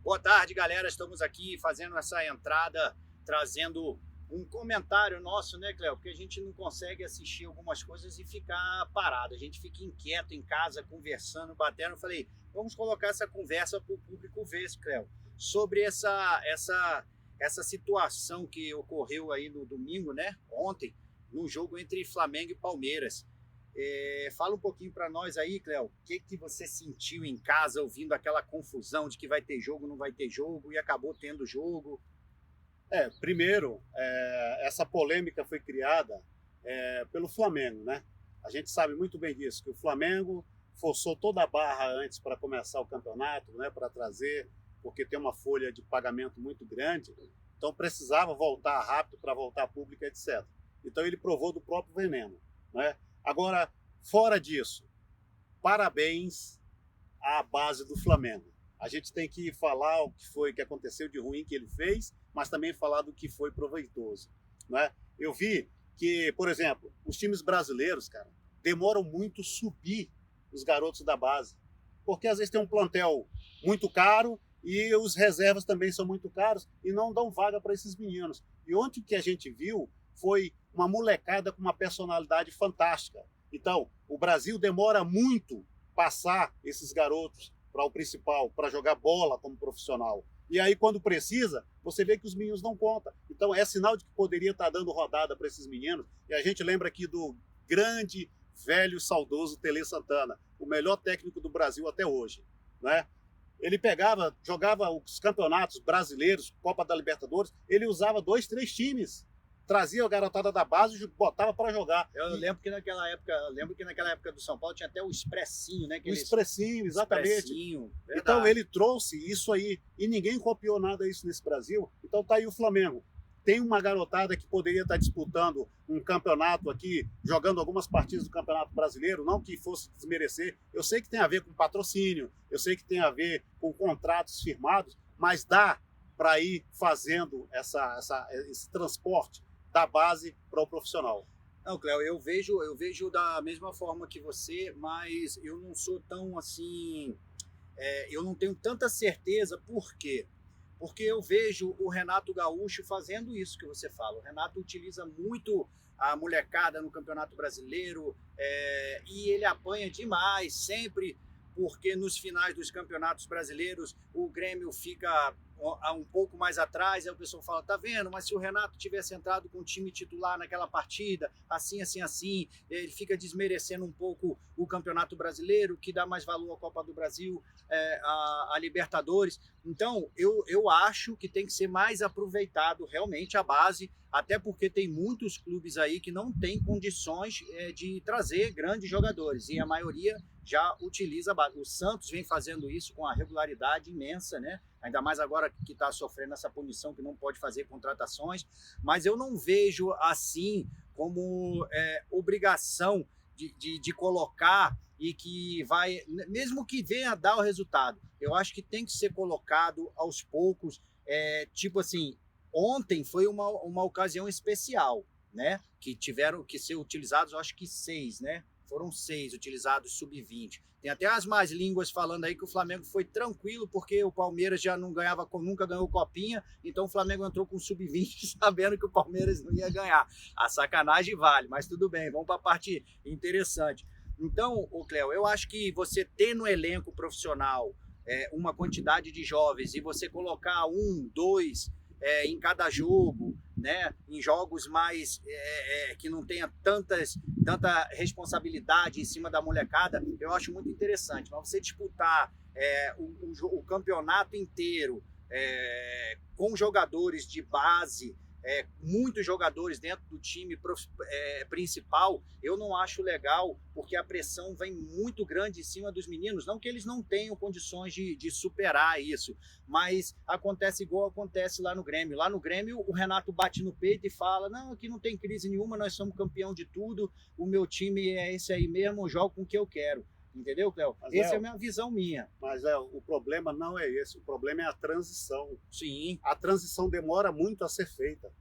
Boa tarde, galera. Estamos aqui fazendo essa entrada, trazendo um comentário nosso, né, Cléo? Porque a gente não consegue assistir algumas coisas e ficar parado. A gente fica inquieto em casa, conversando, batendo. Eu falei, vamos colocar essa conversa para o público ver, Cléo, sobre essa situação que ocorreu aí no domingo, né? Ontem, no jogo entre Flamengo e Palmeiras. Fala um pouquinho para nós aí, Cléo, o que você sentiu em casa ouvindo aquela confusão de que vai ter jogo, não vai ter jogo, e acabou tendo jogo? Primeiro, essa polêmica foi criada pelo Flamengo, né? A gente sabe muito bem disso, que o Flamengo forçou toda a barra antes para começar o campeonato, né? Para trazer, porque tem uma folha de pagamento muito grande, então precisava voltar rápido para voltar pública, etc. Então ele provou do próprio veneno, né? Agora, fora disso, parabéns à base do Flamengo. A gente tem que falar o que foi que aconteceu de ruim que ele fez, mas também falar do que foi proveitoso, né? Eu vi que, por exemplo, os times brasileiros, cara, demoram muito subir os garotos da base, porque às vezes tem um plantel muito caro e os reservas também são muito caros e não dão vaga para esses meninos. E ontem o que a gente viu foi uma molecada com uma personalidade fantástica. Então, o Brasil demora muito passar esses garotos para o principal, para jogar bola como profissional. E aí, quando precisa, você vê que os meninos não contam. Então, é sinal de que poderia estar dando rodada para esses meninos. E a gente lembra aqui do grande, velho, saudoso Tele Santana, o melhor técnico do Brasil até hoje, né? Ele pegava, jogava os campeonatos brasileiros, Copa da Libertadores, ele usava 2, 3 times, trazia a garotada da base e botava para jogar. Eu lembro que naquela época do São Paulo tinha até o expressinho, né? O expressinho, exatamente. Expressinho, então ele trouxe isso aí e ninguém copiou nada disso nesse Brasil. Então tá aí o Flamengo. Tem uma garotada que poderia estar disputando um campeonato aqui, jogando algumas partidas do Campeonato Brasileiro, não que fosse desmerecer. Eu sei que tem a ver com patrocínio, eu sei que tem a ver com contratos firmados, mas dá para ir fazendo esse transporte da base para o profissional. Não, Cléo, eu vejo da mesma forma que você, mas eu não sou tão assim, eu não tenho tanta certeza. Por quê? Porque eu vejo o Renato Gaúcho fazendo isso que você fala. O Renato utiliza muito a molecada no Campeonato Brasileiro, e ele apanha demais, sempre, porque nos finais dos campeonatos brasileiros o Grêmio fica um pouco mais atrás, aí o pessoal fala, tá vendo, mas se o Renato tivesse entrado com o time titular naquela partida, assim, ele fica desmerecendo um pouco o Campeonato Brasileiro, que dá mais valor à Copa do Brasil, a Libertadores. Então, eu acho que tem que ser mais aproveitado realmente a base, até porque tem muitos clubes aí que não têm condições de trazer grandes jogadores, e a maioria já utiliza a base. O Santos vem fazendo isso com a regularidade imensa, né? Ainda mais agora que está sofrendo essa punição, que não pode fazer contratações, mas eu não vejo assim como obrigação de colocar, e que vai, mesmo que venha a dar o resultado, eu acho que tem que ser colocado aos poucos, tipo assim, ontem foi uma ocasião especial, né? Que tiveram que ser utilizados, eu acho que 6, né? Foram 6 utilizados sub-20. Tem até as más línguas falando aí que o Flamengo foi tranquilo porque o Palmeiras já não ganhava, nunca ganhou copinha, então o Flamengo entrou com sub-20 sabendo que o Palmeiras não ia ganhar. A sacanagem vale, mas tudo bem, vamos para a parte interessante. Então, Cléo, eu acho que você ter no elenco profissional uma quantidade de jovens e você colocar 1, 2 em cada jogo, né, em jogos mais que não tenha tanta responsabilidade em cima da molecada, eu acho muito interessante. Mas você disputar o campeonato inteiro com jogadores de base, muitos jogadores dentro do time principal, eu não acho legal, porque a pressão vem muito grande em cima dos meninos, não que eles não tenham condições de superar isso, mas acontece igual acontece lá no Grêmio. Lá no Grêmio o Renato bate no peito e fala, não, aqui não tem crise nenhuma, nós somos campeão de tudo, o meu time é esse aí mesmo, eu jogo com o que eu quero. Entendeu, Cléo? Essa é a minha visão minha. Mas o problema não é esse, o problema é a transição. Sim. A transição demora muito a ser feita,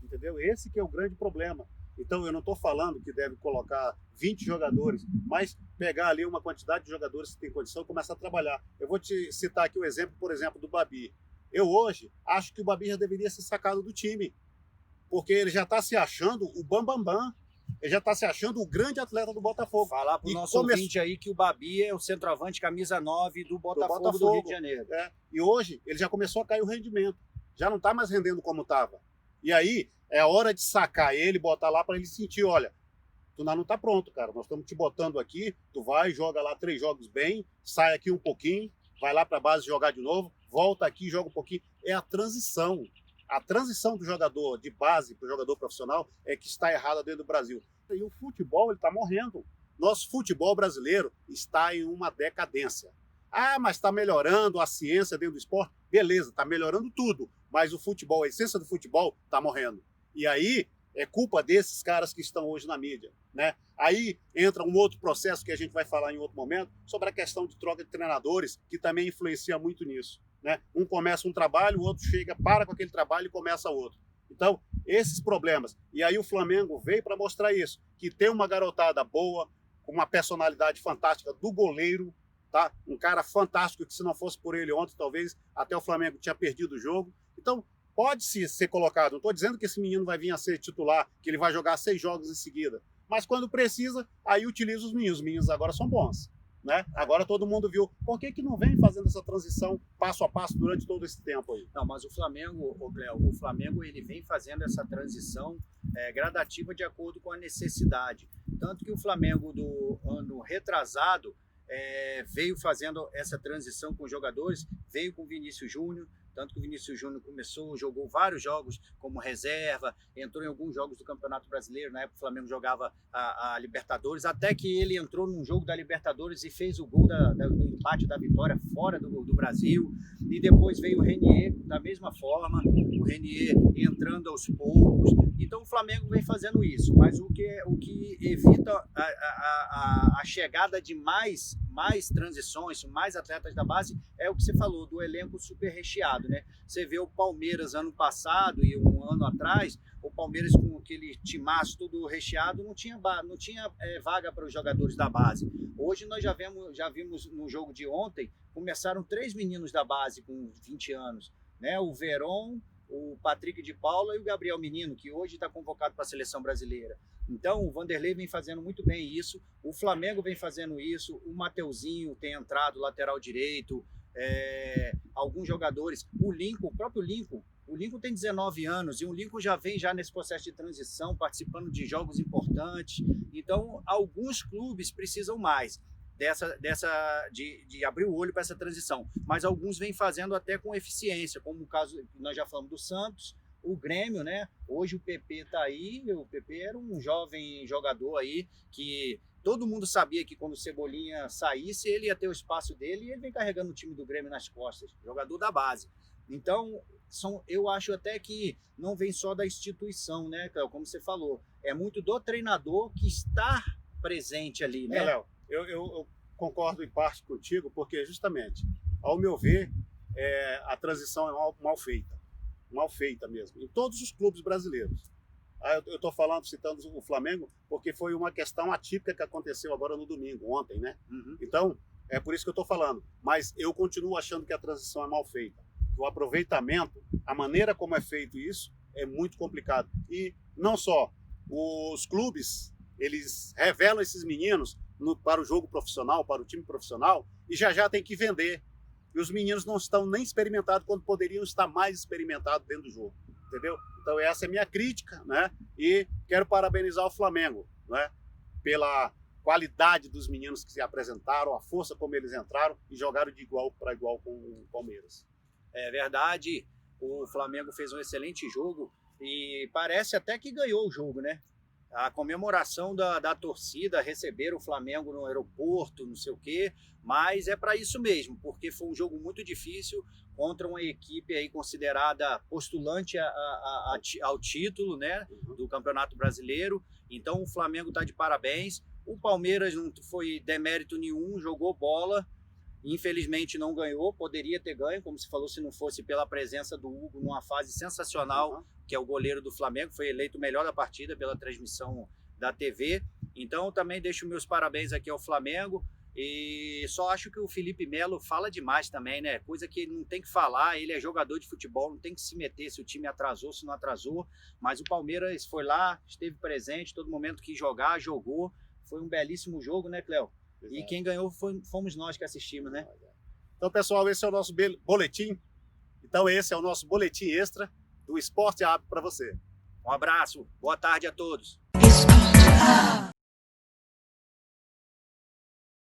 entendeu? Esse que é o grande problema. Então eu não estou falando que deve colocar 20 jogadores, mas pegar ali uma quantidade de jogadores que tem condição e começar a trabalhar. Eu vou te citar aqui o exemplo, por exemplo, do Babi. Eu hoje acho que o Babi já deveria ser sacado do time, porque ele já está se achando o bambambam, ele já está se achando o grande atleta do Botafogo. Falar para o nosso ouvinte aí que o Babi é o centroavante camisa 9 do Botafogo do Rio de Janeiro. E hoje ele já começou a cair o rendimento, já não está mais rendendo como estava. E aí é a hora de sacar ele, botar lá para ele sentir, olha, tu não está pronto, cara, nós estamos te botando aqui, tu vai, joga lá 3 jogos bem, sai aqui um pouquinho, vai lá para a base jogar de novo, volta aqui, joga um pouquinho. É a transição. A transição do jogador de base para o jogador profissional é que está errada dentro do Brasil. E o futebol está morrendo. Nosso futebol brasileiro está em uma decadência. Ah, mas está melhorando a ciência dentro do esporte. Beleza, está melhorando tudo. Mas o futebol, a essência do futebol, está morrendo. E aí é culpa desses caras que estão hoje na mídia, né? Aí entra um outro processo que a gente vai falar em outro momento, sobre a questão de troca de treinadores, que também influencia muito nisso, né? Um começa um trabalho, o outro chega, para com aquele trabalho e começa outro. Então, esses problemas. E aí o Flamengo veio para mostrar isso, que tem uma garotada boa, com uma personalidade fantástica do goleiro, tá? Um cara fantástico que, se não fosse por ele ontem, talvez até o Flamengo tinha perdido o jogo. Então, pode-se ser colocado. Não estou dizendo que esse menino vai vir a ser titular, que ele vai jogar 6 jogos em seguida. Mas quando precisa, aí utiliza os meninos. Os meninos agora são bons, né? Agora todo mundo viu. Por que não vem fazendo essa transição passo a passo durante todo esse tempo aí? Não, mas o Flamengo, o Flamengo ele vem fazendo essa transição gradativa de acordo com a necessidade. Tanto que o Flamengo do ano retrasado veio fazendo essa transição com os jogadores, veio com o Vinícius Júnior, tanto que o Vinícius Júnior jogou vários jogos como reserva, entrou em alguns jogos do Campeonato Brasileiro, na época o Flamengo jogava a Libertadores, até que ele entrou num jogo da Libertadores e fez o gol do empate da vitória fora do Brasil, e depois veio o Renier da mesma forma, o Renier entrando aos poucos. Então o Flamengo vem fazendo isso, mas o que evita a chegada de mais transições, mais atletas da base, é o que você falou, do elenco super recheado, né? Você vê o Palmeiras ano passado e um ano atrás, o Palmeiras com aquele timaço todo recheado não tinha vaga para os jogadores da base. Hoje nós já vimos no jogo de ontem, começaram 3 meninos da base com 20 anos, né? O Veron, o Patrick de Paula e o Gabriel Menino, que hoje está convocado para a seleção brasileira. Então o Vanderlei vem fazendo muito bem isso, o Flamengo vem fazendo isso, o Mateuzinho tem entrado lateral direito, alguns jogadores, o próprio Lincoln, o Lincoln tem 19 anos e o Lincoln já vem nesse processo de transição, participando de jogos importantes. Então alguns clubes precisam mais de abrir o olho para essa transição, mas alguns vêm fazendo até com eficiência, como o caso que nós já falamos do Santos, o Grêmio, né? Hoje o PP está aí, o PP era um jovem jogador aí que todo mundo sabia que quando o Cebolinha saísse, ele ia ter o espaço dele, e ele vem carregando o time do Grêmio nas costas, jogador da base. Então, eu acho até que não vem só da instituição, né, Cléo? Como você falou, é muito do treinador que está presente ali, né? Léo, eu concordo em parte contigo, porque justamente, ao meu ver, a transição é mal feita mesmo, em todos os clubes brasileiros. Eu estou citando o Flamengo, porque foi uma questão atípica que aconteceu agora no domingo, ontem, né? Uhum. Então, é por isso que eu estou falando. Mas eu continuo achando que a transição é mal feita. O aproveitamento, a maneira como é feito isso, é muito complicado. E não só, os clubes, eles revelam esses meninos para o jogo profissional, para o time profissional, e já tem que vender. E os meninos não estão nem experimentados quando poderiam estar mais experimentados dentro do jogo, entendeu? Então essa é a minha crítica, né? E quero parabenizar o Flamengo, né? Pela qualidade dos meninos que se apresentaram, a força como eles entraram e jogaram de igual para igual com o Palmeiras. É verdade, o Flamengo fez um excelente jogo e parece até que ganhou o jogo, né? A comemoração da torcida, receber o Flamengo no aeroporto, não sei o quê, mas é para isso mesmo, porque foi um jogo muito difícil contra uma equipe aí considerada postulante ao título, né, do Campeonato Brasileiro. Então o Flamengo está de parabéns. O Palmeiras não foi demérito nenhum, jogou bola. Infelizmente não ganhou, poderia ter ganho, como se falou, se não fosse pela presença do Hugo numa fase sensacional que é o goleiro do Flamengo, foi eleito o melhor da partida pela transmissão da TV. Então também deixo meus parabéns aqui ao Flamengo. E só acho que o Felipe Melo fala demais também, né? Coisa que ele não tem que falar, ele é jogador de futebol, não tem que se meter se o time atrasou, se não atrasou. Mas o Palmeiras foi lá, esteve presente, todo momento que jogar, jogou. Foi um belíssimo jogo, né, Cléo? E quem ganhou fomos nós que assistimos, né? Então, pessoal, esse é o nosso boletim. Então, esse é o nosso boletim extra do Esporte App para você. Um abraço, boa tarde a todos.